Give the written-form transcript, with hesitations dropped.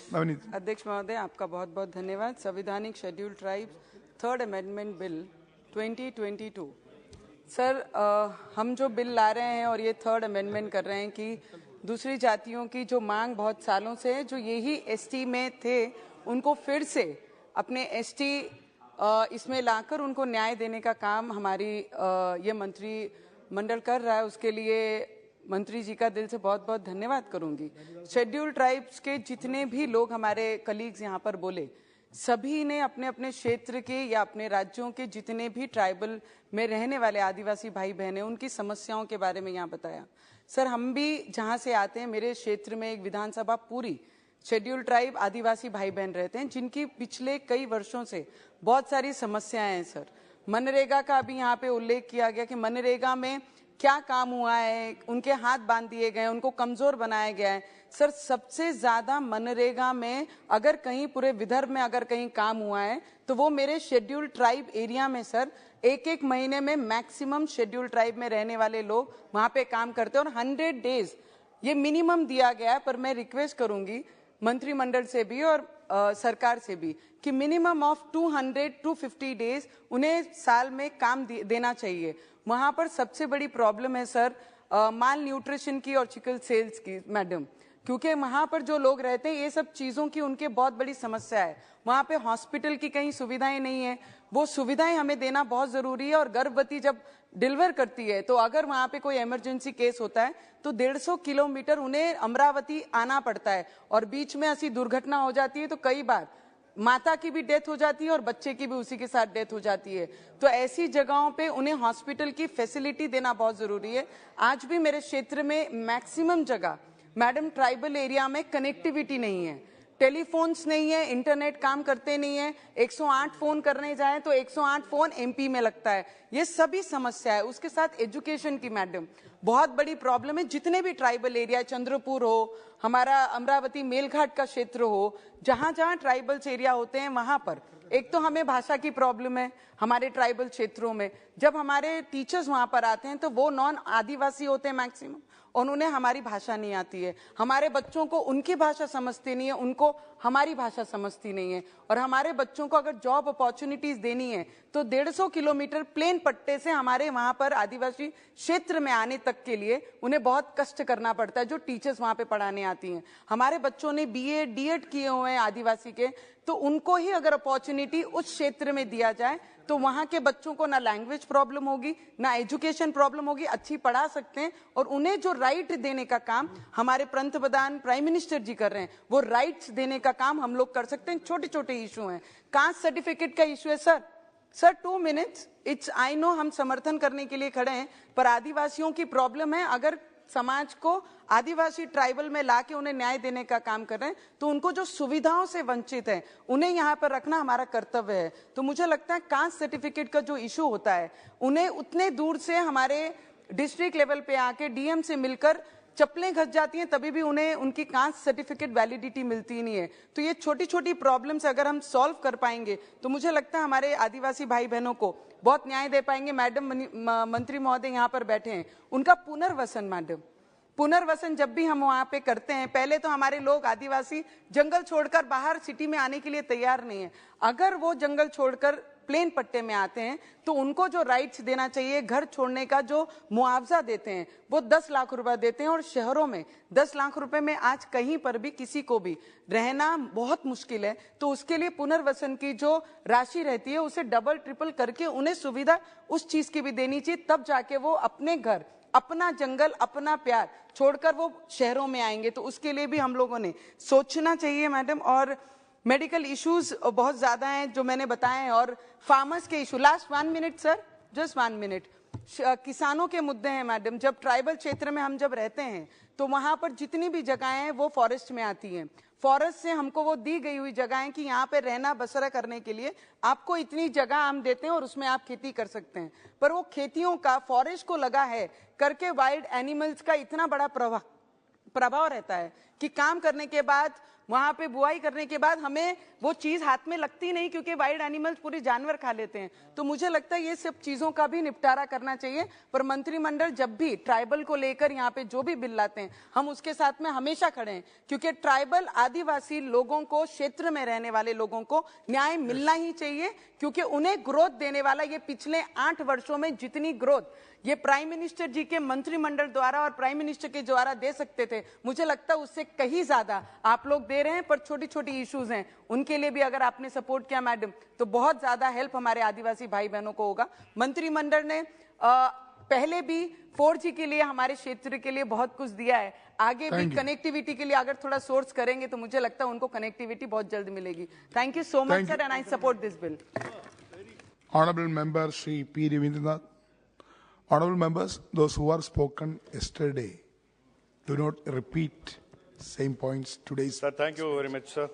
नवनीत। अध्यक्ष महोदय, आपका बहुत बहुत धन्यवाद। संवैधानिक schedule tribes third amendment bill 2022। Sir, हम जो बिल ला रहे हैं और ये थर्ड अमेंडमेंट कर रहे हैं कि दूसरी जातियों की जो मांग बहुत सालों से है, जो यही एसटी में थे, उनको फिर से अपने एसटी इसमें लाकर उनको न्याय देने का काम हमारी ये मंत्रिमंडल कर रहा है। उसके लिए मंत्री जी का दिल से बहुत बहुत धन्यवाद करूंगी। शेड्यूल ट्राइब्स के जितने भी लोग हमारे कलीग्स यहाँ पर बोले, सभी ने अपने अपने क्षेत्र के या अपने राज्यों के जितने भी ट्राइबल में रहने वाले आदिवासी भाई बहन हैं, उनकी समस्याओं के बारे में यहाँ बताया। सर, हम भी जहाँ से आते हैं, मेरे क्षेत्र में एक विधानसभा पूरी शेड्यूल ट्राइब आदिवासी भाई बहन रहते हैं, जिनकी पिछले कई वर्षों से बहुत सारी समस्याएं हैं। सर, मनरेगा का अभी यहाँ पे उल्लेख किया गया कि मनरेगा में क्या काम हुआ है, उनके हाथ बांध दिए गए, उनको कमजोर बनाया गया है। सर, सबसे ज्यादा मनरेगा में अगर कहीं पूरे विदर्भ में अगर कहीं काम हुआ है तो वो मेरे शेड्यूल ट्राइब एरिया में। सर, एक महीने में मैक्सिमम शेड्यूल ट्राइब में रहने वाले लोग वहां पे काम करते हैं और 100 डेज ये मिनिमम दिया गया है। पर मैं रिक्वेस्ट करूंगी मंत्रिमंडल से भी और सरकार से भी कि मिनिमम ऑफ 200-250 डेज उन्हें साल में काम देना चाहिए। वहां पर सबसे बड़ी प्रॉब्लम है सर माल न्यूट्रिशन की और चिकन सेल्स की मैडम, क्योंकि वहां पर जो लोग रहते हैं ये सब चीजों की उनके बहुत बड़ी समस्या है। वहां पे हॉस्पिटल की कहीं सुविधाएं नहीं है, वो सुविधाएं हमें देना बहुत जरूरी है। और गर्भवती जब डिलीवर करती है तो अगर वहां पे कोई इमरजेंसी केस होता है तो 150 किलोमीटर उन्हें अमरावती आना पड़ता है और बीच में ऐसी दुर्घटना हो जाती है तो कई बार माता की भी डेथ हो जाती है और बच्चे की भी उसी के साथ डेथ हो जाती है। तो ऐसी जगहों पे उन्हें हॉस्पिटल की फैसिलिटी देना बहुत जरूरी है। आज भी मेरे क्षेत्र में मैक्सिमम जगह मैडम ट्राइबल एरिया में कनेक्टिविटी नहीं है, टेलीफोन्स नहीं है, इंटरनेट काम करते नहीं है। 108 फोन करने जाएं तो 108 फोन एमपी में लगता है। ये सभी समस्या है। उसके साथ एजुकेशन की मैडम बहुत बड़ी प्रॉब्लम है। जितने भी ट्राइबल एरिया, चंद्रपुर हो, हमारा अमरावती मेलघाट का क्षेत्र हो, जहां जहां ट्राइबल्स एरिया होते हैं वहां पर एक तो हमें भाषा की प्रॉब्लम है। हमारे ट्राइबल क्षेत्रों में जब हमारे टीचर्स वहां पर आते हैं तो वो नॉन आदिवासी होते हैं मैक्सिमम और उन्हें हमारी भाषा नहीं आती है। हमारे बच्चों को उनकी भाषा समझती नहीं है, उनको हमारी भाषा समझती नहीं है। और हमारे बच्चों को अगर जॉब अपॉर्चुनिटीज देनी है तो 150 किलोमीटर प्लेन पट्टे से हमारे वहां पर आदिवासी क्षेत्र में आने तक के लिए उन्हें बहुत कष्ट करना पड़ता है, जो टीचर्स वहां पे पढ़ाने आती हैं। हमारे बच्चों ने बीए डीएड किए हुए हैं आदिवासी के, तो उनको ही अगर अपॉर्चुनिटी उस क्षेत्र में दिया जाए तो वहां के बच्चों को ना लैंग्वेज प्रॉब्लम होगी, ना एजुकेशन प्रॉब्लम होगी, अच्छी पढ़ा सकते हैं। और उन्हें जो राइट देने का काम हमारे पंतप्रधान प्राइम मिनिस्टर जी कर रहे हैं, वो राइट्स देने का काम हम लोग कर सकते हैं। छोटे छोटे इशू हैं, कास्ट सर्टिफिकेट का इशू है sir 2 minutes it's I know हम समर्थन करने के लिए खड़े हैं, पर आदिवासियों की प्रॉब्लम है। अगर समाज को आदिवासी ट्राइबल में लाके उन्हें न्याय देने का काम कर रहे हैं तो उनको जो सुविधाओं से वंचित है उन्हें यहाँ पर रखना हमारा कर्तव्य है। तो मुझे लगता है कास्ट सर्टिफिकेट का जो इशू होता है, उन्हें उतने दूर से हमारे डिस्ट्रिक्ट लेवल पे आके डीएम से मिलकर चप्पलें घस जाती हैं, तभी भी उन्हें उनकी कास्ट सर्टिफिकेट वैलिडिटी मिलती नहीं है। तो ये छोटी छोटी प्रॉब्लम्स अगर हम सॉल्व कर पाएंगे तो मुझे लगता है हमारे आदिवासी भाई बहनों को बहुत न्याय दे पाएंगे। मैडम मंत्री महोदय यहाँ पर बैठे हैं, उनका पुनर्वसन मैडम, पुनर्वसन जब भी हम वहां पे करते हैं, पहले तो हमारे लोग आदिवासी जंगल छोड़कर बाहर सिटी में आने के लिए तैयार नहीं है। अगर वो जंगल छोड़कर प्लेन पट्टे में आते हैं तो उनको जो राइट्स देना चाहिए, घर छोड़ने का जो मुआवजा देते हैं वो 10 लाख रुपए देते हैं। और शहरों में 10 लाख रुपए में आज कहीं पर भी किसी को भी रहना बहुत मुश्किल है। तो उसके लिए पुनर्वसन की जो राशि रहती है उसे डबल ट्रिपल करके उन्हें सुविधा उस चीज की भी देनी चाहिए, तब जाके वो अपने घर, अपना जंगल, अपना प्यार छोड़कर वो शहरों में आएंगे। तो उसके लिए भी हम लोगों ने सोचना चाहिए मैडम। और मेडिकल इश्यूज बहुत ज्यादा हैं जो मैंने बताए हैं, और फार्मर्स के issue, last 1 minute sir, just 1 minute, किसानों के मुद्दे हैं मैडम। जब ट्राइबल क्षेत्र में हम जब रहते हैं तो वहां पर जितनी भी जगहें हैं वो फॉरेस्ट में आती हैं। फॉरेस्ट से हमको वो दी गई हुई जगहें कि यहाँ पे रहना बसरा करने के लिए आपको इतनी जगह हम देते हैं और उसमें आप खेती कर सकते हैं। पर वो खेतियों का फॉरेस्ट को लगा है करके वाइल्ड एनिमल्स का इतना बड़ा प्रभाव रहता है कि काम करने के बाद वहां पे बुआई करने के बाद हमें वो चीज हाथ में लगती नहीं, क्योंकि वाइल्ड एनिमल्स पूरे जानवर खा लेते हैं। तो मुझे लगता है ये सब चीजों का भी निपटारा करना चाहिए। पर मंत्रिमंडल जब भी ट्राइबल को लेकर यहाँ पे जो भी बिल लाते हैं, हम उसके साथ में हमेशा खड़े हैं, क्योंकि ट्राइबल आदिवासी लोगों को, क्षेत्र में रहने वाले लोगों को न्याय मिलना ही चाहिए, क्योंकि उन्हें ग्रोथ देने वाला ये पिछले 8 वर्षों में जितनी ग्रोथ ये प्राइम मिनिस्टर जी के मंत्रिमंडल द्वारा और प्राइम मिनिस्टर के द्वारा दे सकते थे, मुझे लगता है उससे कहीं ज्यादा आप लोग दे रहे हैं। पर छोटी छोटी इश्यूज हैं, उनके लिए भी अगर आपने सपोर्ट किया मैडम, तो बहुत ज्यादा हेल्प हमारे आदिवासी भाई बहनों को होगा। मंत्रिमंडल ने पहले भी 4G के लिए हमारे क्षेत्र के लिए बहुत कुछ दिया है, आगे भी कनेक्टिविटी के लिए अगर थोड़ा सोर्स करेंगे तो मुझे लगता है उनको कनेक्टिविटी बहुत जल्द मिलेगी। Thank you so much sir, and I support this bill. Honorable Member Shri P. Ravindranath. Honorable members, those who are spoken yesterday, do not repeat same points today. Sir, thank you very much, sir.